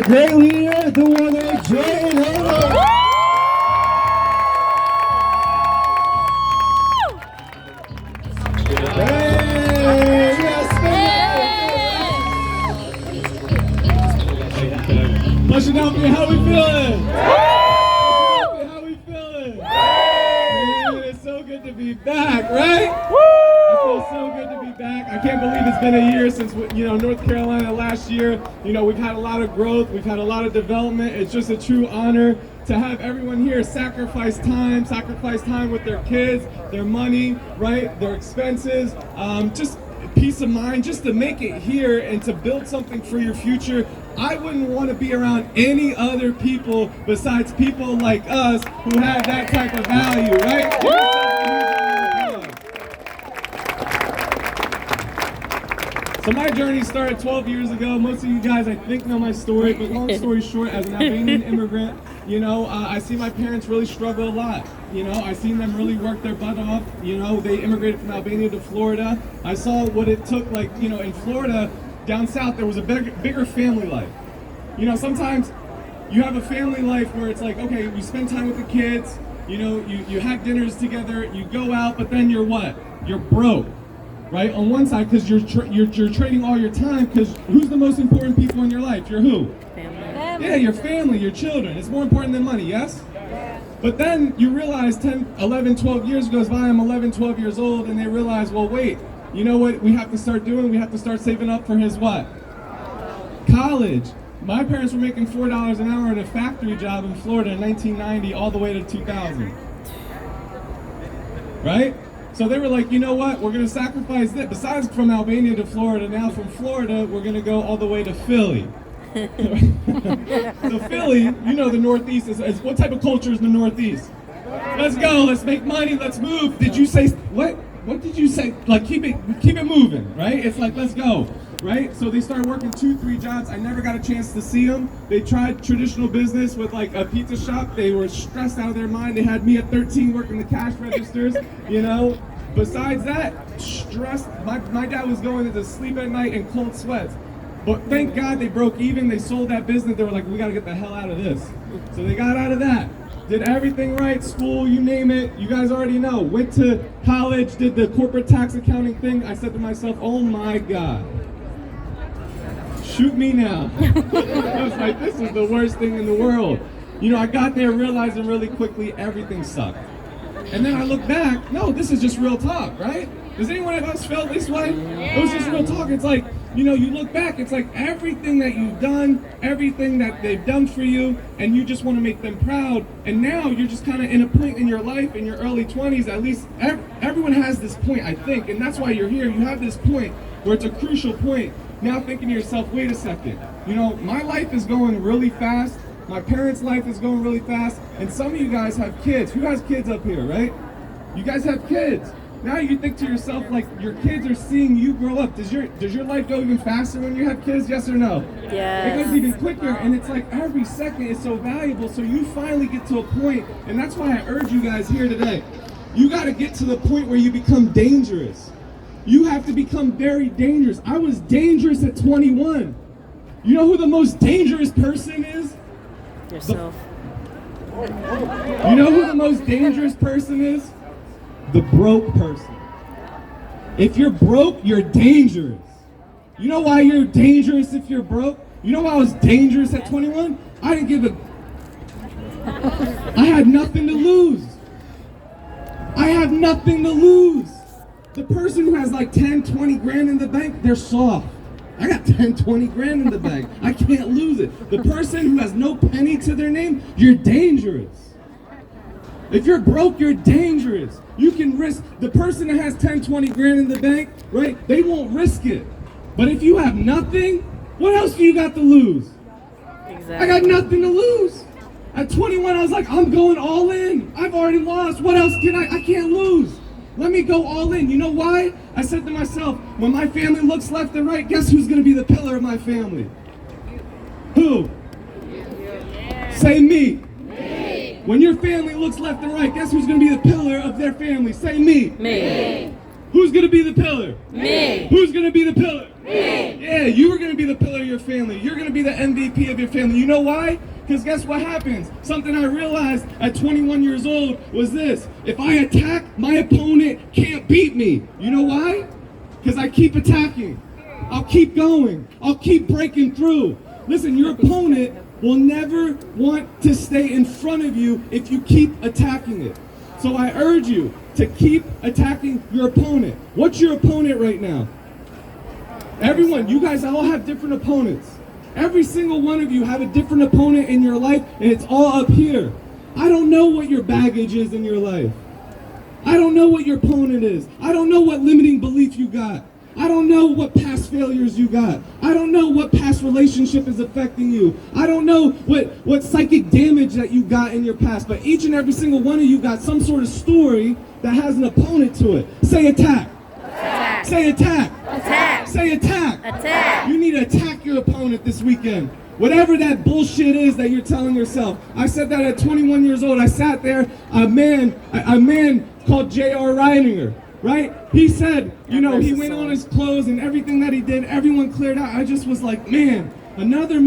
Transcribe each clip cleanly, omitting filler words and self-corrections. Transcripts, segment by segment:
Great leader, the winner, Jay and Hannah. Flushadelphia, how we feeling? Flushadelphia, how we feeling? Man, it's so good to be back, right? It feels so good to be back. I can't believe it's been a year since, North Carolina last year. We've had a lot of growth. We've had a lot of development. It's just a true honor to have everyone here sacrifice time with their kids, their money, right? Their expenses, just peace of mind, just to make it here and to build something for your future. I wouldn't want to be around any other people besides people like us who have that type of value, right? So my journey started 12 years ago. Most of you guys, I think, know my story, but long story short, as an Albanian immigrant, I see my parents really struggle a lot. I seen them really work their butt off. They immigrated from Albania to Florida. I saw what it took, in Florida, down south, there was a bigger family life. Sometimes you have a family life where it's like, okay, you spend time with the kids, you have dinners together, you go out, but then you're what? You're broke, right? On one side, because you're trading all your time, because who's the most important people in your life? You're who? Family. Yeah, your family, your children. It's more important than money, yes? But then you realize 10, 11, 12 years goes by, I'm 11, 12 years old, and they realize, well, wait, you know what we have to start doing? We have to start saving up for his what? College. My parents were making $4 an hour at a factory job in Florida in 1990 all the way to 2000. Right? So they were like, you know what? We're going to sacrifice this. Besides from Albania to Florida, now from Florida, we're going to go all the way to Philly. So Philly, the Northeast, is what type of culture is the Northeast? Let's go, let's make money, let's move. Did you say, what did you say? Like, keep it moving, right? It's like, let's go, right? So they started working 2-3 jobs. I never got a chance to see them. They tried traditional business with like a pizza shop. They were stressed out of their mind. They had me at 13 working the cash registers, Besides that, stressed. My dad was going to sleep at night in cold sweats. But thank God they broke even. They sold that business. They were like, we got to get the hell out of this. So they got out of that. Did everything right, school, you name it. You guys already know. Went to college, did the corporate tax accounting thing. I said to myself, oh my God. Shoot me now. I was like, this is the worst thing in the world. I got there realizing really quickly everything sucked. And then I look back, no, this is just real talk, right? Does anyone else feel this way? It was just real talk. It's like, you look back, it's like everything that you've done, everything that they've done for you, and you just want to make them proud. And now you're just kind of in a point in your life, in your early 20s, at least everyone has this point, I think, and that's why you're here. You have this point where it's a crucial point. Now thinking to yourself, wait a second, my life is going really fast. My parents' life is going really fast, and some of you guys have kids. Who has kids up here, right? You guys have kids. Now you think to yourself, like, your kids are seeing you grow up. Does your life go even faster when you have kids, yes or no? Yes. It goes even quicker, and it's like every second is so valuable, so you finally get to a point, and that's why I urge you guys here today. You got to get to the point where you become dangerous. You have to become very dangerous. I was dangerous at 21. You know who the most dangerous person is? Yourself. You know who the most dangerous person is? The broke person. If you're broke, you're dangerous. You know why you're dangerous if you're broke? You know why I was dangerous at 21? I didn't give a... I had nothing to lose. I have nothing to lose. The person who has like 10, 20 grand in the bank, they're soft. I got 10, 20 grand in the bank. I can't lose it. The person who has no penny to their name, you're dangerous. If you're broke, you're dangerous. You can risk, the person that has 10, 20 grand in the bank, right, they won't risk it. But if you have nothing, what else do you got to lose? Exactly. I got nothing to lose. At 21, I was like, I'm going all in. I've already lost. What else can I can't lose. Let me go all in. You know why? I said to myself, when my family looks left and right, guess who's going to be the pillar of my family? Who? Say me. When your family looks left and right, guess who's going to be the pillar of their family? Say me. Me. Who's going to be the pillar? Me. Who's going to be the pillar? Yeah, you are going to be the pillar of your family. You're going to be the MVP of your family. You know why? Because guess what happens? Something I realized at 21 years old was this. If I attack, my opponent can't beat me. You know why? Because I keep attacking. I'll keep going. I'll keep breaking through. Listen, your opponent will never want to stay in front of you if you keep attacking it. So I urge you to keep attacking your opponent. What's your opponent right now? Everyone, you guys all have different opponents. Every single one of you have a different opponent in your life, and it's all up here. I don't know what your baggage is in your life. I don't know what your opponent is. I don't know what limiting belief you got. I don't know what past failures you got. I don't know what past relationship is affecting you. I don't know what psychic damage that you got in your past. But each and every single one of you got some sort of story that has an opponent to it. Say attack. Attack. Say attack. Attack. Say attack. Attack. You need to attack your opponent this weekend. Whatever that bullshit is that you're telling yourself. I said that at 21 years old. I sat there, a man called J.R. Reininger. Right? He said, you know, he went on his clothes and everything that he did, everyone cleared out. I just was like, man, another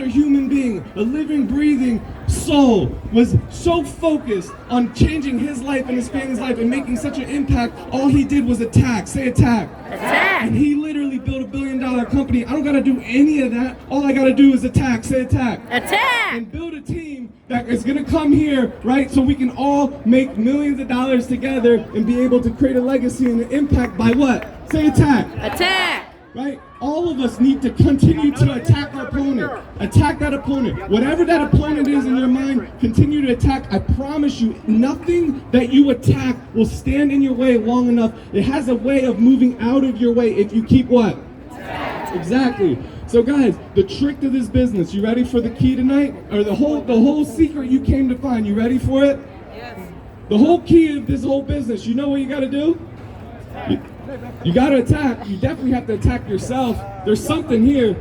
human being, a living, breathing soul was so focused on changing his life and his family's life and making such an impact. All he did was attack. Say attack. Attack. And he literally built $1 billion company. I don't got to do any of that. All I got to do is attack. Say attack. Attack. And build a team that is going to come here, right, so we can all make millions of dollars together and be able to create a legacy and an impact by what? Say attack. Attack. Right? All of us need to continue to attack our opponent. Attack that opponent. Whatever that opponent is in your mind, continue to attack. I promise you, nothing that you attack will stand in your way long enough. It has a way of moving out of your way if you keep what? Exactly. So guys, the trick to this business, you ready for the key tonight? Or the whole secret you came to find, you ready for it? Yes. The whole key of this whole business, you know what you gotta do? You gotta attack. You definitely have to attack yourself. There's something here.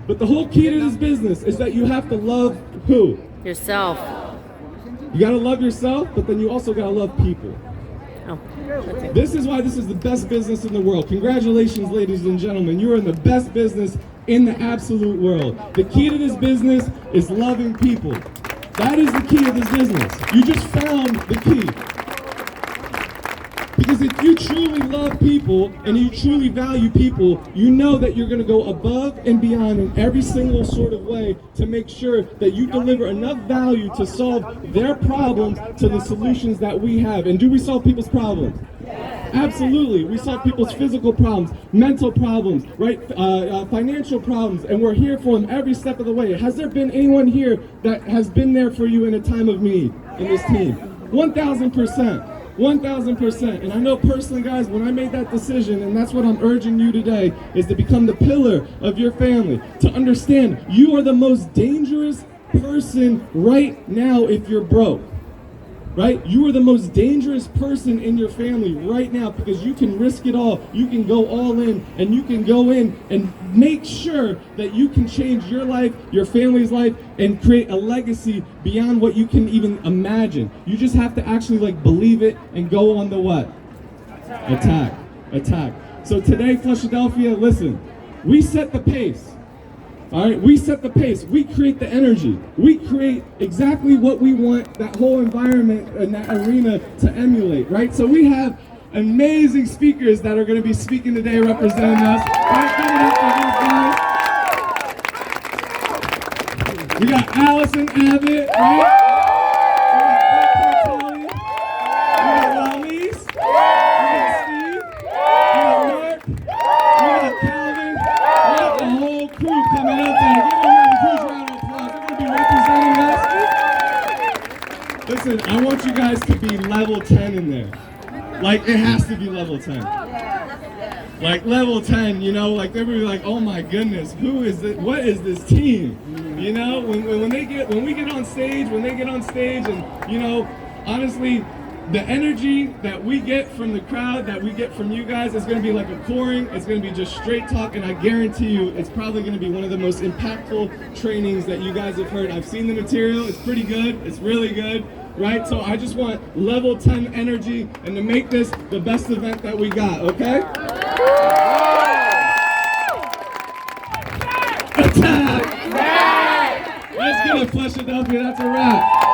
But the whole key to this business is that you have to love who? Yourself. You gotta love yourself, but then you also gotta love people. Oh, okay. This is why this is the best business in the world. Congratulations, ladies and gentlemen. You are in the best business in the absolute world. The key to this business is loving people. That is the key of this business. You just found the key. Because if you truly love people and you truly value people, you know that you're going to go above and beyond in every single sort of way to make sure that you deliver enough value to solve their problems to the solutions that we have. And do we solve people's problems? Absolutely. We solve people's physical problems, mental problems, right? Financial problems, and we're here for them every step of the way. Has there been anyone here that has been there for you in a time of need in this team? 1,000%. 1,000%. And I know personally, guys, when I made that decision, and that's what I'm urging you today, is to become the pillar of your family. To understand you are the most dangerous person right now if you're broke. Right? You are the most dangerous person in your family right now because you can risk it all. You can go all in, and you can go in and make sure that you can change your life, your family's life, and create a legacy beyond what you can even imagine. You just have to actually believe it and go on the what? Attack. Attack. So today, Flushadelphia, listen, we set the pace. All right, we set the pace. We create the energy. We create exactly what we want that whole environment and that arena to emulate, right? So we have amazing speakers that are going to be speaking today representing us. Right, give it up for these guys. We got Allison Abbott, right? We got Lalise. We got Steve. We got Mark. We got Calvin. We got the whole crew coming up there. Give them a huge round of applause. They're going to be representing us. Listen, I want you guys to be level 10 in there. It has to be level 10. Level 10, you know, they're really oh my goodness, who is it? What is this team? You know, when we get on stage, and, you know, honestly, the energy that we get from the crowd, that we get from you guys, is going to be like a pouring. It's going to be just straight talk, and I guarantee you it's probably going to be one of the most impactful trainings that you guys have heard. I've seen the material. It's pretty good. It's really good, right? So I just want level 10 energy and to make this the best event that we got, okay? Attack! Let's get it, Flushadelphia. That's a wrap.